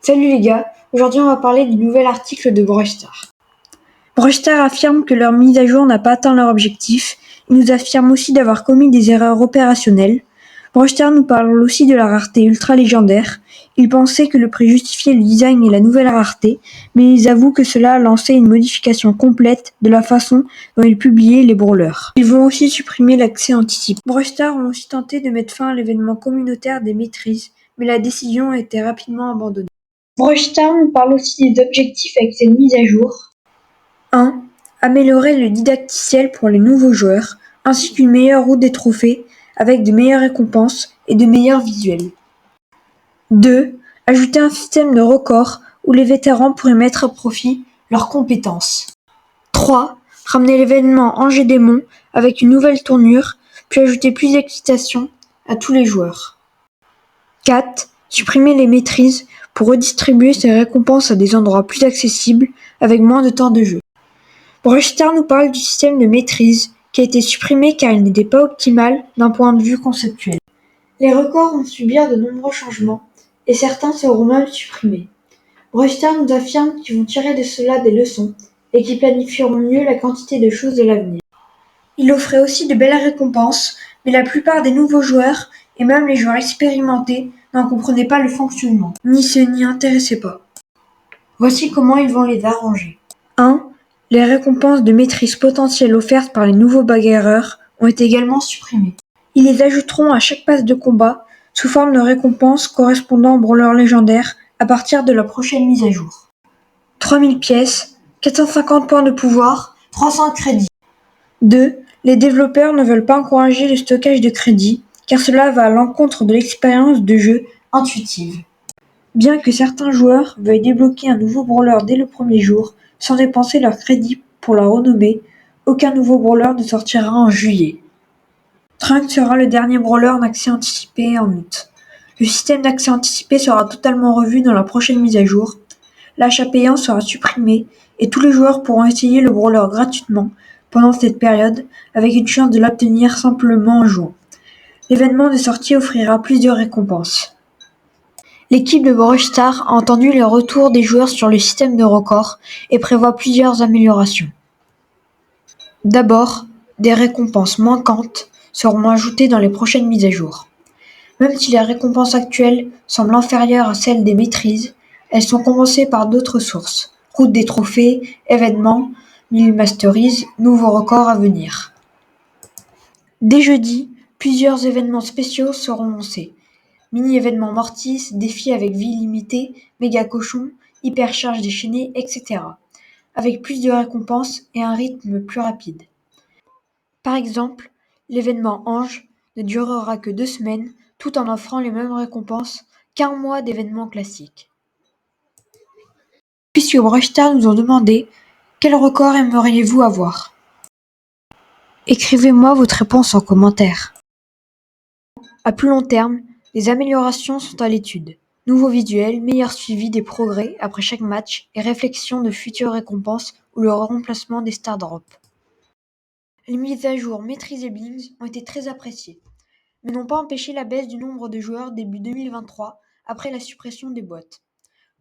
Salut les gars, aujourd'hui on va parler du nouvel article de Breuster. Breuster affirme que leur mise à jour n'a pas atteint leur objectif. Il nous affirme aussi d'avoir commis des erreurs opérationnelles. Breuster nous parle aussi de la rareté ultra légendaire. Il pensait que le prix justifiait le design et la nouvelle rareté, mais ils avouent que cela a lancé une modification complète de la façon dont ils publiaient les brawlers. Ils vont aussi supprimer l'accès anticipé. Breuster ont aussi tenté de mettre fin à l'événement communautaire des maîtrises, mais la décision a été rapidement abandonnée. Breuster nous parle aussi des objectifs avec cette mise à jour. 1. Améliorer le didacticiel pour les nouveaux joueurs, ainsi qu'une meilleure route des trophées, avec de meilleures récompenses et de meilleurs visuels. 2. Ajouter un système de records où les vétérans pourraient mettre à profit leurs compétences. 3. Ramener l'événement Angers Démon avec une nouvelle tournure, puis ajouter plus d'excitation à tous les joueurs. 4. Supprimer les maîtrises pour redistribuer ces récompenses à des endroits plus accessibles avec moins de temps de jeu. Breuster nous parle du système de maîtrise qui a été supprimé car il n'était pas optimal d'un point de vue conceptuel. Les records vont subir de nombreux changements et certains seront même supprimés. Breuster nous affirme qu'ils vont tirer de cela des leçons et qu'ils planifieront mieux la quantité de choses de l'avenir. Il offrait aussi de belles récompenses, mais la plupart des nouveaux joueurs, et même les joueurs expérimentés, n'en comprenaient pas le fonctionnement, ni se n'y intéressaient pas. Voici comment ils vont les arranger. 1. Les récompenses de maîtrise potentielle offertes par les nouveaux bagarreurs ont été également supprimées. Ils les ajouteront à chaque passe de combat, sous forme de récompenses correspondant aux brawlers légendaires à partir de la prochaine mise à jour. 3000 pièces, 450 points de pouvoir, 300 crédits. 2. Les développeurs ne veulent pas encourager le stockage de crédits, car cela va à l'encontre de l'expérience de jeu intuitive. Bien que certains joueurs veuillent débloquer un nouveau brawler dès le premier jour, sans dépenser leurs crédits pour la renommer, aucun nouveau brawler ne sortira en juillet. Trunks sera le dernier brawler en accès anticipé en août. Le système d'accès anticipé sera totalement revu dans la prochaine mise à jour. L'achat payant sera supprimé et tous les joueurs pourront essayer le brawler gratuitement pendant cette période avec une chance de l'obtenir simplement en jouant. L'événement de sortie offrira plus de récompenses. L'équipe de Breuster a entendu les retours des joueurs sur le système de records et prévoit plusieurs améliorations. D'abord, des récompenses manquantes seront ajoutées dans les prochaines mises à jour. Même si les récompenses actuelles semblent inférieures à celles des maîtrises, elles sont compensées par d'autres sources. Route des trophées, événements, 1000 masteries, nouveaux records à venir. Dès jeudi, plusieurs événements spéciaux seront lancés. Mini-événements Mortis, défis avec vie limitée, méga cochon, hypercharge déchaînée, etc. Avec plus de récompenses et un rythme plus rapide. Par exemple, l'événement Ange ne durera que 2 semaines, tout en offrant les mêmes récompenses qu'un mois d'événements classiques. Puisque Breuster nous ont demandé quel record aimeriez-vous avoir ? Écrivez-moi votre réponse en commentaire. À plus long terme, les améliorations sont à l'étude. Nouveaux visuels, meilleur suivi des progrès après chaque match et réflexion de futures récompenses ou le remplacement des Star Drops. Les mises à jour Maîtrise et Blings ont été très appréciées, mais n'ont pas empêché la baisse du nombre de joueurs début 2023 après la suppression des boîtes.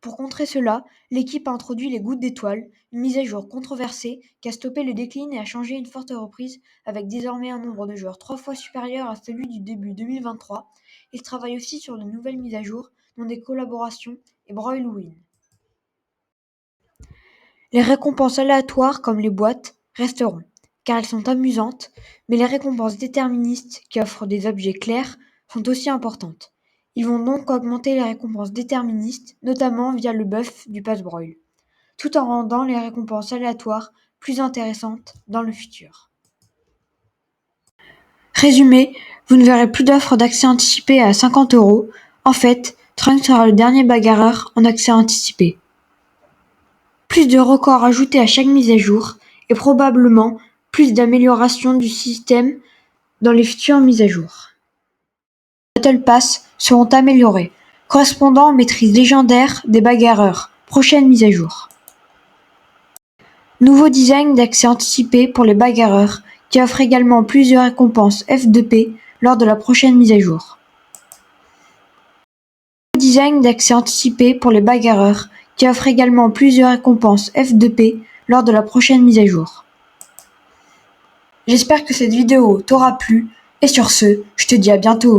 Pour contrer cela, l'équipe a introduit les gouttes d'étoiles, une mise à jour controversée qui a stoppé le déclin et a changé une forte reprise avec désormais un nombre de joueurs 3 fois supérieur à celui du début 2023. Il travaille aussi sur de nouvelles mises à jour, dont des collaborations et Brawl Win. Les récompenses aléatoires comme les boîtes resteront, car elles sont amusantes, mais les récompenses déterministes qui offrent des objets clairs sont aussi importantes. Ils vont donc augmenter les récompenses déterministes, notamment via le buff du pass Brawl, tout en rendant les récompenses aléatoires plus intéressantes dans le futur. Résumé, vous ne verrez plus d'offres d'accès anticipé à 50€. En fait, Trunks sera le dernier bagarreur en accès anticipé. Plus de records ajoutés à chaque mise à jour et probablement plus d'améliorations du système dans les futures mises à jour. Les Battle Pass seront améliorés, correspondant aux maîtrises légendaires des bagarreurs. Prochaine mise à jour. Nouveau design d'accès anticipé pour les bagarreurs qui offre également plusieurs récompenses F2P lors de la prochaine mise à jour. design d'accès anticipé pour les bagarreurs, qui offre également plusieurs récompenses F2P lors de la prochaine mise à jour. J'espère que cette vidéo t'aura plu, et sur ce, je te dis à bientôt.